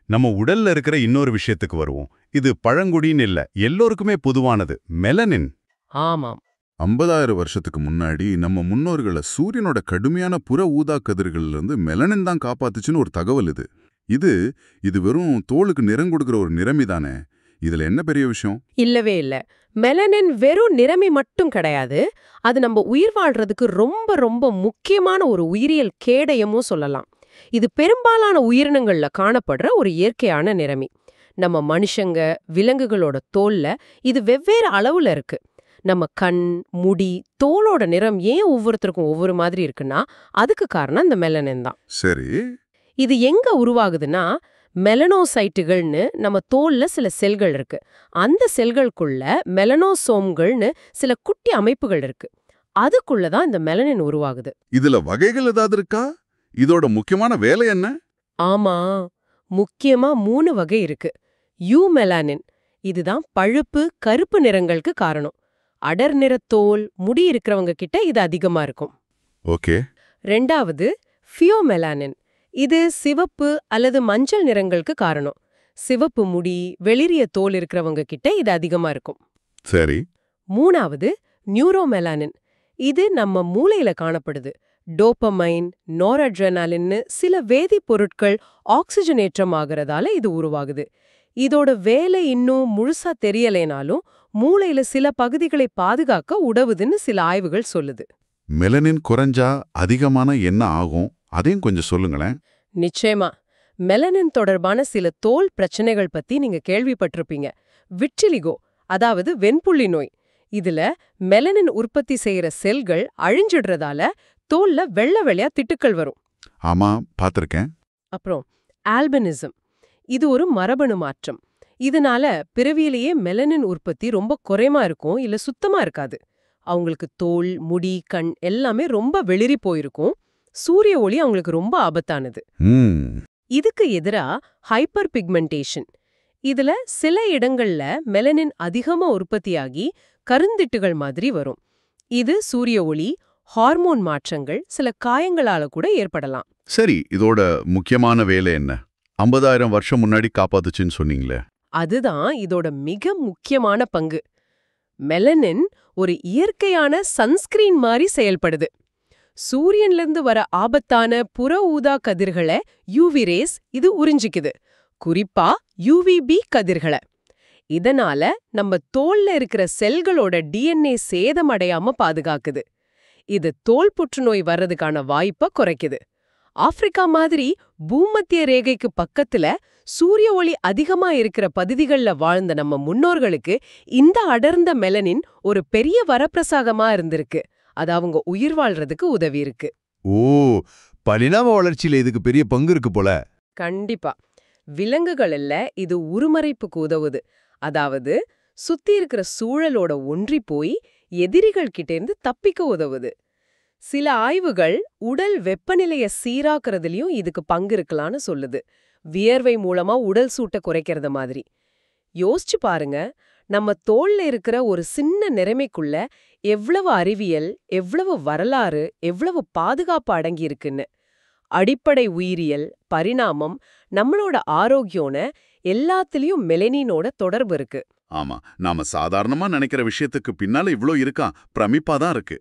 நம்ம உடல்ல இருக்கிற இன்னொரு விஷயத்துக்கு வருவோம். இது பழங்குடின்னு இல்ல, எல்லோருக்குமே பொதுவானது, மெலனின். ஆமாம். 50,000 வருஷத்துக்கு முன்னாடி நம்ம முன்னோர்களை சூரியனோட கடுமையான புற ஊதா கதிர்கள்ல இருந்து மெலனின் தான் காப்பாத்துச்சுன்னு ஒரு தகவல் இது. இது இது வெறும் தோலுக்கு நிறம் கொடுக்கிற ஒரு நிறமி தானே. இதுல என்ன பெரிய விஷயம்? இல்லவே இல்ல. மெலனின் வெறும் நிறமி மட்டும் கிடையாது. அது நம்ம உயிர் வாழ்றதுக்கு ரொம்ப ரொம்ப முக்கியமான ஒரு உயிரியல் கேடயமும் சொல்லலாம். இது பெரும்பாலான உயிரினங்கள்ல காணப்படுற ஒரு இயற்கையான நிறமி. நம்ம மனுஷங்க, விலங்குகளோட தோல்ல இது வெவ்வேறு அளவுல இருக்கு. நம்ம கண், முடி, தோலோட நிறம் ஏன் ஒவ்வொருத்தருக்கும் ஒவ்வொரு மாதிரி இருக்குன்னா அதுக்கு காரணம் இந்த மெலனின் தான். சரி. இது எங்க உருவாகுதுன்னா, மெலனோசைட்டுகள்னு நம்ம தோல்ல சில செல்கள் இருக்கு. அந்த செல்களுக்குள்ள மெலனோசோம்கள்னு சில குட்டி அமைப்புகள் இருக்கு. அதுக்குள்ள தான் இந்த மெலனின் உருவாகுது. இதுல வகைகள் ஏதாவது இருக்கா? இதோட முக்கியமான வேலை என்ன? ஆமா, முக்கியமா 3 வகை இருக்கு. யூமெலானின் இதுதான் பழுப்பு, கருப்பு நிறங்களுக்கு காரணம். அடர் நிற தோல், முடி இருக்கிறவங்க கிட்ட இது அதிகமா இருக்கும். ஓகே. 2வது ஃபியோமெலானின். இது சிவப்பு அல்லது மஞ்சள் நிறங்களுக்கு காரணம். சிவப்பு முடி, வெளிரிய தோல் இருக்கிறவங்க கிட்ட இது அதிகமா இருக்கும். சரி. 3வது நியூரோமெலானின். இது நம்ம மூளையில காணப்படுது. டோபமைன், நோரட்ரெனாலின்னு சில வேதிப்பொருட்கள் ஆக்சிஜனேற்றமாகறதால இது உருவாகுது. இதோட வேலை இன்னும் முழுசா தெரியலேனாலும் மூளையில சில பகுதிகளை பாதுகாக்க உதவுதுன்னு சில ஆய்வுகள் சொல்லுது. மெலனின் குறைஞ்சா அதிகமான என்ன ஆகும்? அதையும் கொஞ்சம் சொல்லுங்களேன். நிச்சயமா. மெலனின் தொடர்பான சில தோல் பிரச்சனைகள் பத்தி நீங்க கேள்விப்பட்டிருப்பீங்க. விட்டிலிகோ, அதாவது வெண்புள்ளி நோய். இதுல மெலனின் உற்பத்தி செய்யற செல்கள் அழிஞ்சிடுறதால தோல்ல வெள்ளை வெள்ளையா திட்டுக்கள் வரும். ஆமா, பாத்திருக்கேன். அப்புறம் ஆல்பினிசம். இது ஒரு மரபணு மாற்றம். இதனால பிறவியிலேயே மெலனின் உற்பத்தி ரொம்ப குறைமா இருக்கும், இல்ல சுத்தமா இருக்காது. அவங்களுக்கு தோல், முடி, கண் எல்லாமே ரொம்ப வெளிரி போயிருக்கும். சூரிய ஒளி அவங்களுக்கு ரொம்ப ஆபத்தானது. இதுக்கு எதிரா ஹைப்பர் பிக்மெண்டேஷன். இதுல சில இடங்கள்ல மெலனின் அதிகமா உற்பத்தியாகி கருந்திட்டுகள் மாதிரி வரும். இது சூரிய ஒளி, ஹார்மோன் மாற்றங்கள், சில காயங்களால கூட ஏற்படலாம். சரி, இதோட முக்கியமான வேலை என்ன? 50,000 வருஷம் முன்னாடி காப்பாத்துச்சுன்னு சொன்னீங்களே. அதுதான் இதோட மிக முக்கியமான பங்கு. மெலனின் ஒரு இயற்கையான சன்ஸ்கிரீன் மாதிரி செயல்படுது. சூரியன்ல இருந்து வர ஆபத்தான புற ஊதா கதிர்களை யூவி ரேஸ் இது உறிஞ்சிக்குது. குறிப்பா யூவிபி கதிர்களை. இதனால நம்ம தோல்ல இருக்கிற செல்களோட டிஎன்ஏ சேதமடையாம பாதுகாக்குது. இது தோல் புற்றுநோய் வர்றதுக்கான வாய்ப்பை குறைக்குது. ஆப்பிரிக்கா மாதிரி பூமத்திய ரேகைக்கு பக்கத்துல சூரிய ஒளி அதிகமா இருக்கிற பகுதிகள்ல வாழ்ந்த நம்ம முன்னோர்களுக்கு இந்த அடர்ந்த மெலனின் ஒரு பெரிய வரப்பிரசாதமா இருந்திருக்கு. அது அவங்க உயிர் வாழ்றதுக்கு உதவி இருக்கு. ஓ, பரிணாம வளர்ச்சியில இதுக்கு பெரிய பங்கு இருக்கு போல. கண்டிப்பா. விலங்குகள்ல இது உருமறைப்புக்கு உதவுது. அதாவது சுத்தி இருக்கிற சூழலோட ஒன்றி போய் எதிரிகள் கிட்ட இருந்து தப்பிக்க உதவுது. சில ஆய்வுகள் உடல் வெப்பநிலைய சீராக்குறதுலயும் இதுக்கு பங்கு இருக்கலாம்னு சொல்லுது. வியர்வை மூலமா உடல் சூட்டை குறைக்கிறது மாதிரி. யோசிச்சு பாருங்க, நம்ம தோல்ல இருக்கிற ஒரு சின்ன நிறமைக்குள்ள எவ்வளவு அறிவியல், எவ்வளவு வரலாறு, எவ்வளவு பாதுகாப்பு அடங்கி இருக்குன்னு. அடிப்படை உயிரியல், பரிணாமம், நம்மளோட ஆரோக்கியம்னு எல்லாத்துலயும் மெலனினோட தொடர்பு இருக்கு. ஆமா, நாம சாதாரணமா நினைக்கிற விஷயத்துக்கு பின்னால இவ்ளோ இருக்கா, பிரமிப்பா தான் இருக்கு.